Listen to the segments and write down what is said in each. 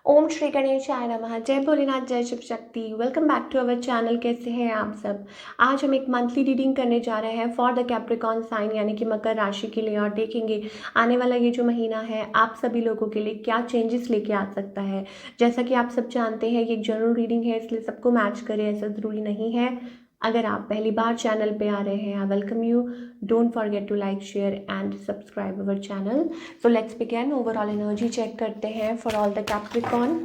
ओम श्री गणेशाय नमः। जय भोलेनाथ, जय Shiv Shakti. Welcome back to our channel. कैसे हैं आप सब। आज हम एक मंथली रीडिंग करने जा रहे हैं फॉर द कैप्रिकॉर्न साइन यानी कि मकर राशि के लिए, और देखेंगे आने वाला ये जो महीना है आप सभी लोगों के लिए क्या चेंजेस लेके आ सकता है। जैसा कि आप सब जानते हैं ये एक जनरल रीडिंग है, इसलिए सबको मैच करे ऐसा ज़रूरी नहीं है। अगर आप पहली बार चैनल पे आ रहे हैं, I welcome you. Don't forget to like, share and subscribe our channel. So let's begin. Overall energy check करते हैं for all the Capricorn.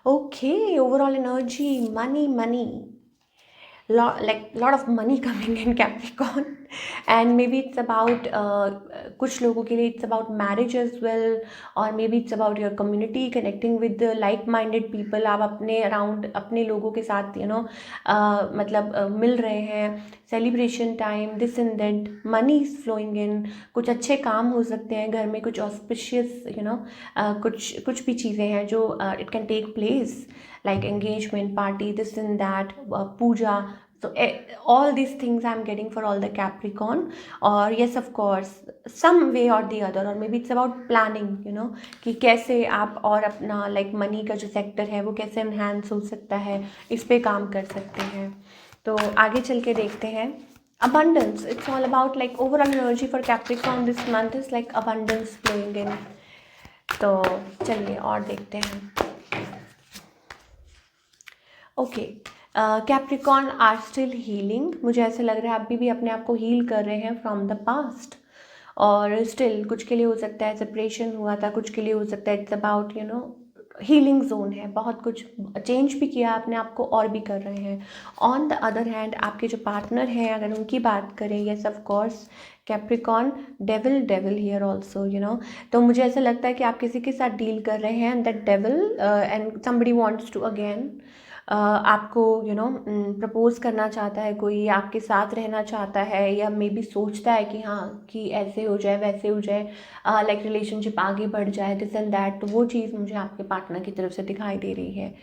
Okay, overall energy, money. Lot of money coming in Capricorn, and maybe it's about कुछ लोगों के लिए it's about marriage as well, or maybe it's about your community connecting with the like-minded people. आप अपने around अपने लोगों के साथ मतलब मिल रहे हैं, celebration time, this and that, money is flowing in, कुछ अच्छे काम हो सकते हैं घर में, कुछ auspicious कुछ भी चीज़ें हैं जो it can take place like engagement, party, this and that, puja. So all these things I'm getting for all the Capricorn. Or yes, of course, some way or the other, or maybe it's about planning, कि कैसे आप और अपना like money का जो sector है वो कैसे enhance हो सकता है, इस पे काम कर सकते हैं। तो आगे चल के देखते हैं। Abundance, it's all about like overall energy for Capricorn this month is like abundance flowing in. तो चलिए और देखते हैं। Okay, Capricorn are still healing. मुझे ऐसा लग रहा है अभी भी अपने आप को हील कर रहे हैं फ्रॉम द पास्ट, और स्टिल कुछ के लिए हो सकता है सेपरेशन हुआ था, कुछ के लिए हो सकता है इट्स अबाउट हीलिंग जोन है, बहुत कुछ चेंज भी किया अपने आप को और भी कर रहे हैं। ऑन द अदर हैंड आपके जो पार्टनर हैं अगर उनकी बात करें, yes of course Capricorn, devil here also तो मुझे ऐसा लगता है कि आप किसी के साथ डील कर रहे हैं and that devil and somebody wants to again आपको प्रपोज करना चाहता है, कोई आपके साथ रहना चाहता है, या मे बी सोचता है कि हाँ कि ऐसे हो जाए वैसे हो जाए, लाइक रिलेशनशिप आगे बढ़ जाए, दिस एंड दैट। तो वो चीज़ मुझे आपके पार्टनर की तरफ से दिखाई दे रही है।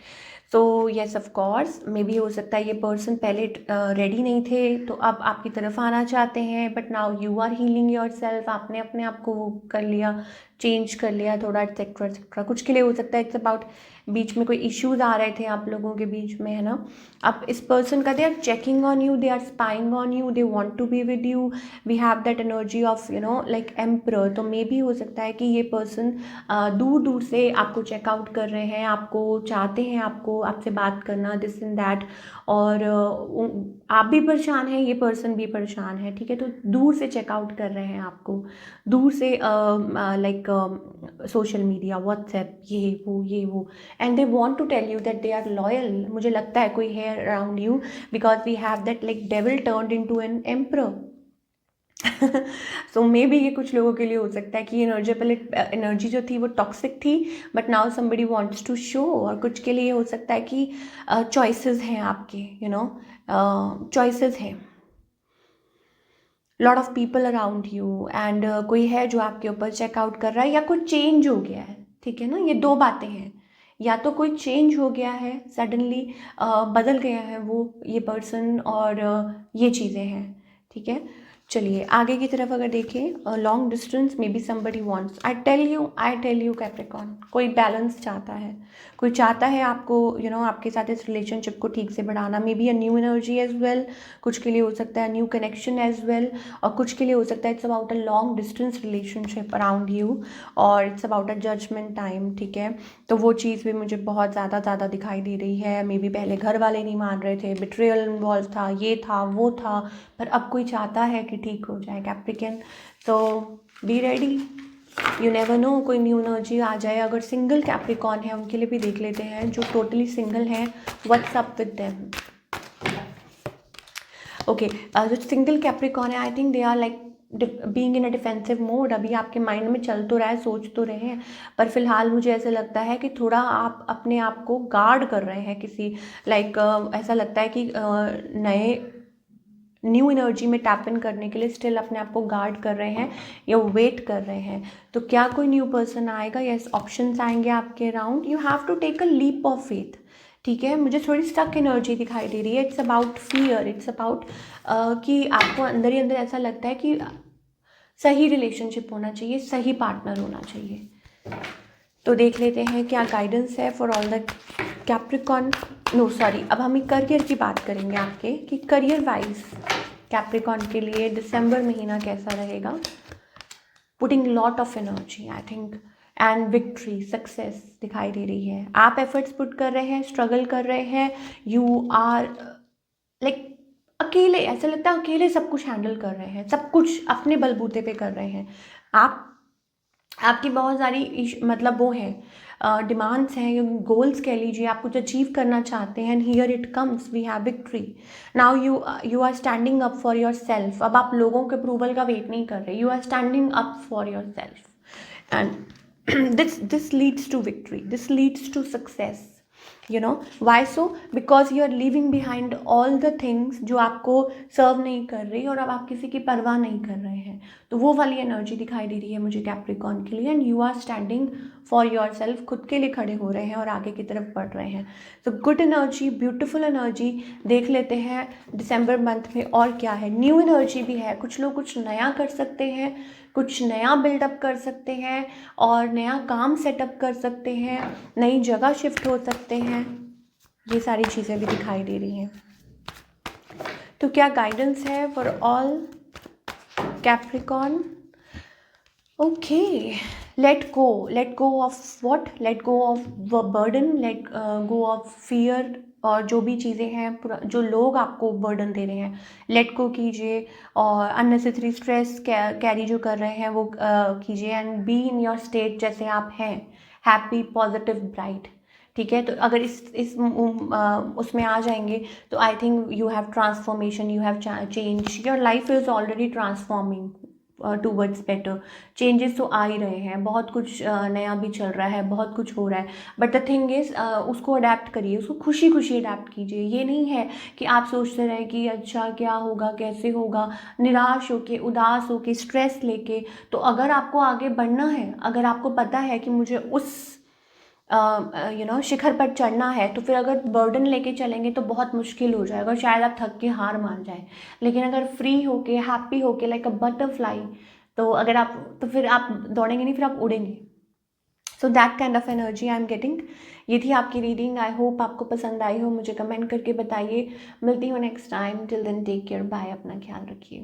So yes of course, may be हो सकता है ये पर्सन पहले रेडी नहीं थे तो अब आपकी तरफ आना चाहते हैं, but now you are healing yourself. आपने अपने आप को वो कर लिया, चेंज कर लिया थोड़ा, एक्सेट्रा एक्सेट्रा। कुछ के लिए हो सकता है इट्स अबाउट बीच में कोई इश्यूज आ रहे थे आप लोगों के बीच में, है ना। अब इस पर्सन का they are checking on you, they are spying on you, they want to be with you. We have that energy of like emperor. तो मे भी हो सकता है कि ये पर्सन दूर दूर से आपको चेकआउट कर रहे हैं, आपको चाहते हैं, आपको आपसे बात करना, दिस एंड दैट। और आप भी परेशान हैं, ये पर्सन भी परेशान है, ठीक है। तो दूर से चेकआउट कर रहे हैं आपको, दूर से लाइक सोशल मीडिया, व्हाट्सएप, ये वो, and they want to tell you that they are loyal. मुझे लगता है कोई है around you, because we have that like devil turned into an emperor. So maybe ये कुछ लोगों के लिए हो सकता है कि एनर्जी जो थी वो टॉक्सिक थी, but now somebody wants to show. और कुछ के लिए हो सकता है कि चॉइसेस हैं आपके, चॉइसेस हैं, lot of people around you, and कोई है जो आपके ऊपर चेकआउट कर रहा है, या कुछ चेंज हो गया है, ठीक है ना। ये दो बातें हैं, या तो कोई चेंज हो गया है सडनली, बदल गया है वो ये पर्सन, और ये चीज़ें हैं, ठीक है। चलिए आगे की तरफ अगर देखें, long distance, maybe somebody wants, I tell you Capricorn, कोई बैलेंस चाहता है, कोई चाहता है आपको आपके साथ इस रिलेशनशिप को ठीक से बढ़ाना। Maybe a new energy as well, कुछ के लिए हो सकता है न्यू कनेक्शन एज वेल, और कुछ के लिए हो सकता है it's about a long distance relationship around you, और it's about a judgement time, ठीक है। तो वो चीज़ भी मुझे बहुत ज़्यादा दिखाई दे रही है। मे बी पहले घर वाले नहीं मान रहे थे, बिट्रेयल इन्वॉल्व था, ये था वो था, पर अब कोई चाहता है कि ठीक हो जाए कैप्रिकॉर्न। तो be ready, you never know, कोई न्यू एनर्जी आ जाए। अगर सिंगल कैप्रिकॉर्न है उनके लिए भी देख लेते हैं, जो टोटली सिंगल हैं, what's up with them. Okay, जो सिंगल कैप्रिकॉर्न है, I think they are like being in a defensive mode. अभी आपके माइंड में चल तो रहा है, सोच तो रहे हैं, पर फिलहाल मुझे ऐसा लगता है कि थोड़ा आप अपने आप को गार्ड कर रहे हैं किसी लाइक ऐसा लगता है कि नए न्यू एनर्जी में टैप इन करने के लिए स्टिल अपने आप को गार्ड कर रहे हैं या वेट कर रहे हैं। तो क्या कोई न्यू पर्सन आएगा, यस ऑप्शंस आएंगे आपके around, you have to take a leap of faith, ठीक है। मुझे थोड़ी स्टक एनर्जी दिखाई दे रही है, it's about fear, it's about कि आपको अंदर ही अंदर ऐसा लगता है कि सही रिलेशनशिप होना चाहिए, सही पार्टनर होना चाहिए। तो देख लेते हैं क्या गाइडेंस है for all the Capricorn. No sorry, अब हम करियर की बात करेंगे आपके कि करियर वाइज कैप्रिकॉन के लिए दिसंबर महीना कैसा रहेगा। Putting lot of energy I think and victory, success दिखाई दे रही है। आप एफर्ट्स पुट कर रहे हैं, स्ट्रगल कर रहे हैं, यू आर लाइक अकेले, ऐसा लगता है अकेले सब कुछ हैंडल कर रहे हैं, सब कुछ अपने बलबूते पे कर रहे हैं आप। आपकी बहुत सारी मतलब वो है डिमांड्स हैं, गोल्स कह लीजिए, आप कुछ अचीव करना चाहते हैं, and here it comes, we have victory. Now you are standing up for yourself. अब आप लोगों के अप्रूवल का वेट नहीं कर रहे, you are standing up for yourself and this leads to victory, this leads to success. Why so? Because you are leaving behind all the things जो आपको सर्व नहीं कर रही और अब आप किसी की परवाह नहीं कर रहे हैं। तो वो वाली एनर्जी दिखाई दे रही है मुझे कैप्रिकॉन के लिए, and you are standing for yourself, खुद के लिए खड़े हो रहे हैं और आगे की तरफ बढ़ रहे हैं। तो गुड एनर्जी, ब्यूटिफुल एनर्जी। देख लेते हैं दिसंबर मंथ में और क्या है। न्यू एनर्जी भी है, कुछ लोग कुछ नया कर सकते हैं, कुछ नया बिल्डअप कर सकते हैं और नया काम सेटअप कर सकते हैं, नई जगह शिफ्ट हो सकते हैं, ये सारी चीज़ें भी दिखाई दे रही हैं। तो क्या गाइडेंस है for all Capricorn? Okay, let go of what, let go of burden, let go of fear, और जो भी चीज़ें हैं, जो लोग आपको बर्डन दे रहे हैं, लेट गो कीजिए, और अननेसेसरी स्ट्रेस कैरी जो कर रहे हैं वो कीजिए, and be in your state जैसे आप हैं, हैप्पी, पॉजिटिव, ब्राइट। ठीक है, तो अगर इस उसमें आ जाएंगे तो I think you have transformation, you have change, your life is already transforming towards better. Changes तो आ ही रहे हैं, बहुत कुछ नया भी चल रहा है, बहुत कुछ हो रहा है, बट द थिंग इज़ उसको अडेप्ट करिए, उसको खुशी खुशी अडेप्ट कीजिए। ये नहीं है कि आप सोचते रहे कि अच्छा क्या होगा, कैसे होगा, निराश होके, उदास होके, स्ट्रेस लेके। तो अगर आपको आगे बढ़ना है, अगर आपको पता है कि मुझे उस शिखर पर चढ़ना है, तो फिर अगर बर्डन लेके चलेंगे तो बहुत मुश्किल हो जाएगा, शायद आप थक के हार मान जाए। लेकिन अगर फ्री होके, हैप्पी होके, लाइक अ बटरफ्लाई, तो अगर आप, तो फिर आप दौड़ेंगे नहीं, फिर आप उड़ेंगे। So that kind of energy I am getting. ये थी आपकी रीडिंग, आई होप आपको पसंद आई हो, मुझे कमेंट करके बताइए। मिलती हूँ next time, till then take care, bye, अपना ख्याल रखिए।